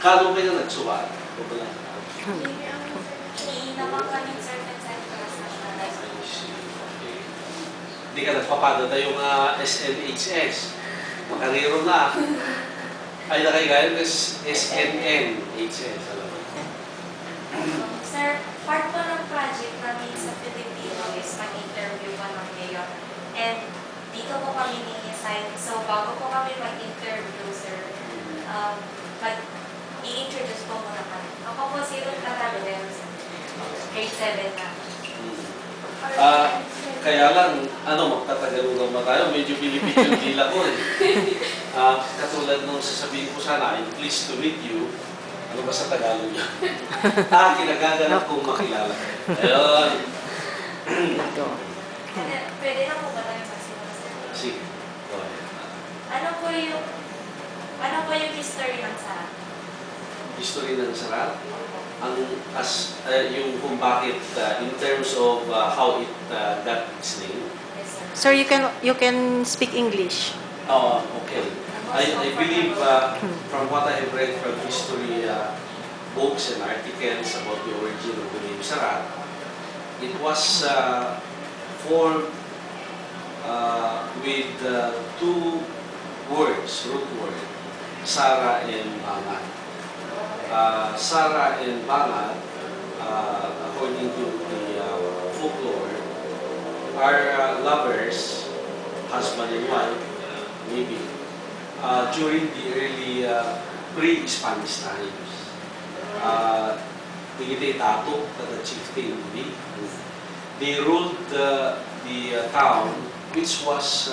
Kano kayo nagsubat? Naman kami certain centers nationalized. Hindi ka nagpapadata yung SNHS. Makariro na. Ay nakaigayon kasi SNNHS. Alam mo? Sir, part po ng project namin sa Filipino is mag-interview pa ng mayor. And dito po kami ni-assign. So, bago po kami mag-interview, sir, i-introduce po muna kami. Ako po si Ruth Cataluel, grade 7 na. Kaya lang, magtatagalog ba tayo? Medyo bilibid yung dila ko eh. Katulad nung sasabihin ko sana, I'm pleased to meet you. Ano ba sa Tagalog niya? Kinagaganap kong makilala. Ayun. Pwede na po ba tayo magsimula, sir? Sige. Ano po yung history ng Sarat? History ng Sarat? Yung kung bakit, in terms of how it got its name. Yes, sir. Sir, you can speak English. Oh, okay. I believe from what I have read from history books and articles about the origin of the name Sarat, it was formed with two words, root word, Sara and Bangat. Sara and Bangat, according to the folklore, are lovers, husband and wife, maybe, during the early pre-Spanish times. Tingitay tato, the chieftain, they ruled the town, which was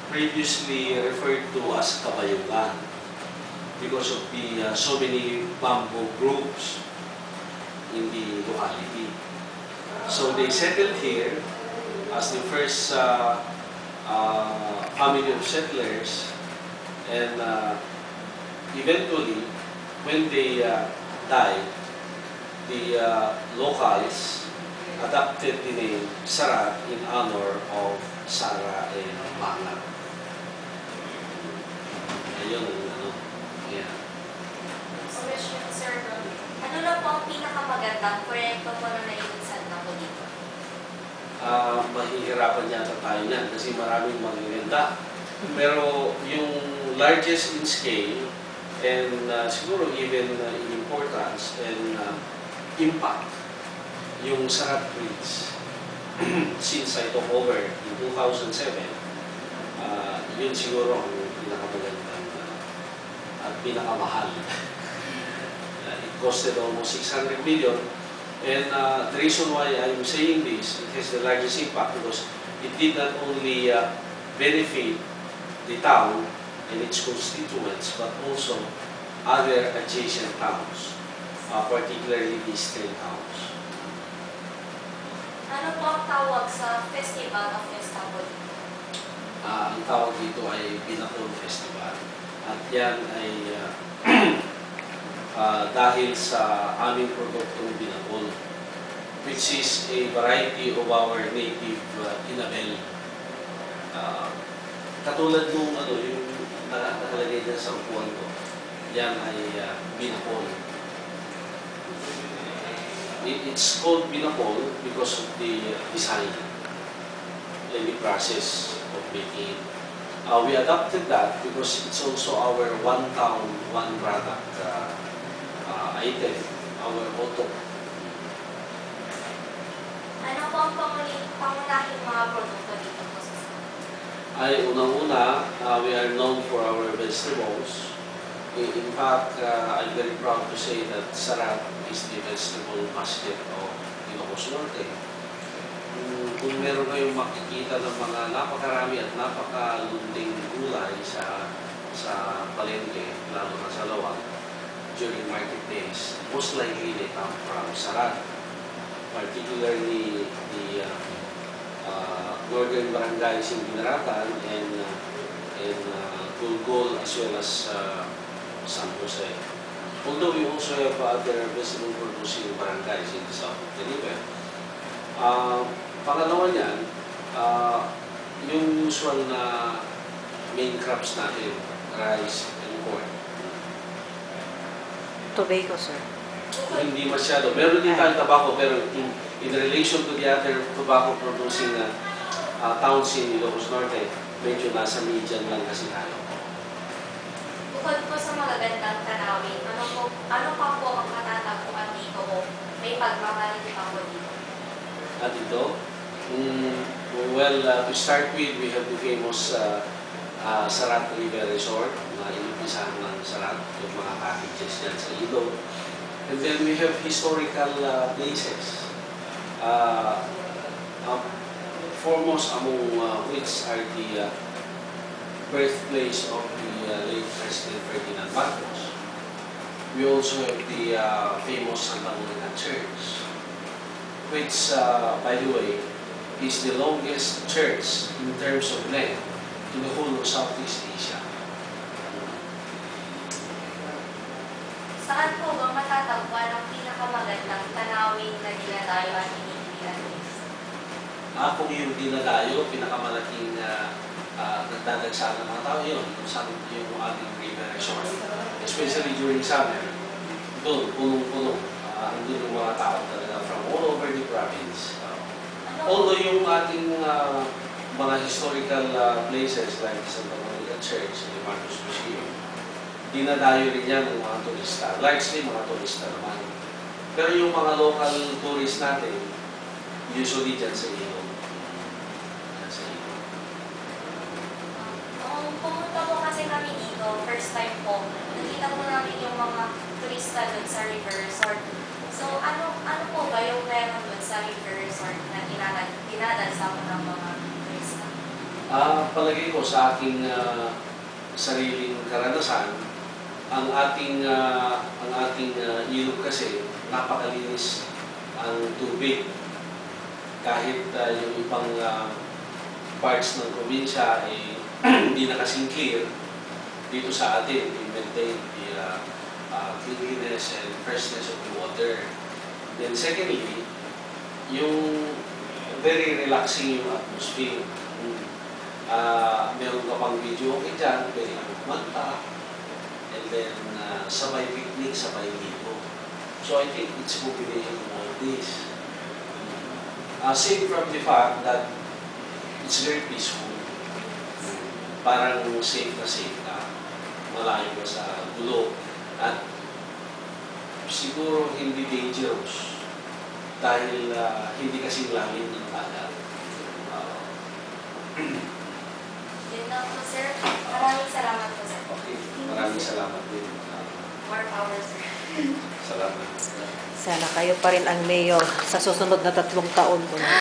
previously referred to as Kabayugan, because of the so many bamboo groups in the locality. So they settled here as the first family of settlers, and eventually, when they died, the locals adopted the name Sarat in honor of Sara and Bangat. Ayun, yeah. So, question, sir, ano na po ang pinakamagandang proyekto po na naiinsan na po dito? Mahihirapan yata tayo niyan kasi maraming magaganda. Pero yung largest in scale and siguro even in importance and impact, yung Sarat Bridge. Since I took over in 2007, yun siguro ang pinakamagandang at pinakamahal. It costed almost 600 million. And the reason why I'm saying this, it has the largest impact because it did not only benefit the town and its constituents, but also other adjacent towns, particularly the eastern towns. Ano po ang tawag sa Festival of Fiesta po dito? Ang tawag dito ay Binakol Festival. At yan ay dahil sa aming produktong Binakol, which is a variety of our native inabel. Katulad nung yung nakalagay dyan sa upuan ko, yan ay Binakol. It's called Binakol because of the design and the process of making it. We adopted that because it's also our one town, one product item, our motto. Ano po ang pangunahing mga produkto dito po sa Sarat? Ay, unang-una, we are known for our vegetables. In fact, I'm very proud to say that Sarat is the vegetable basket of Ilocos Norte. Kung meron kayong makikita ng mga napakarami at napakalunding gulay sa palengke, lalo na sa Lawag, during market days, most likely they come from Sarat, particularly the northern barangays in Binaratan and Gulgol as well as San Jose. Although we also have other vegetable producing barangays in the south of the river. Pangalawa niyan, yung usual na main crops natin, rice and corn. Tobago, sir. Hindi masyado. Meron din tayong tobacco, pero in relation to the other tobacco producing towns in Ilocos Norte, medyo nasa median lang kasi tayo. Bukod po sa magagandang tanawin, ano pa po ang matatagpuan dito o may pagmamalit pa po dito? At ito, to start with, we have the famous Sarat River Resort, na inipisahan ng Sarat, yung mga cottages dyan sa ilog. And then we have historical places. Foremost among which are the birthplace of the late President Ferdinand Marcos. We also have the famous Santa Monica Church, which, by the way, is the longest church in terms of length to the whole of Southeast Asia. Saan po ba matatagpuan ang pinakamagandang tanawin na dinadayo at iniipilanis? Kung yung dinadayo, pinakamalaking nagdadagsa ng mga tao yun, yung ating river resort. Especially during summer, doon, punong-puno. Andun yung mga tao talaga from all over the province. Although yung ating mga historical places like Santa Monica Church, the Marcos Museum, dinadayo rin yan ng mga turista. Largely mga turista naman. Pero yung mga local tourists natin, usually dyan sa ilog. Nung pumunta po kasi kami dito, first time po, nakita po namin yung mga turista doon sa river resort. So, ano po ba yung meron doon sa river resort na dinadalsa mo ng mga turista? Palagay ko sa aking sariling karanasan, ang ating ilog kasi napakalinis ang tubig. Kahit yung ibang parts ng probinsya ay hindi na kasing clear, dito sa atin, we maintain the cleanliness and freshness of the water. Then secondly, yung very relaxing yung atmosphere. Meron ka pang video okay dyan, pwede ka kumanta, and then sabay picnic, sabay ligo. So I think it's combination of all this. Aside from the fact that it's very peaceful, parang safe ka, malayo ka sa gulo, at siguro hindi dangerous dahil hindi kasing lalim ng dagat. Yun lang po, sir. Maraming salamat po, sir. Okay, maraming salamat din. More power, sir. Salamat. Sana kayo pa rin ang mayor sa susunod na 3 taon po.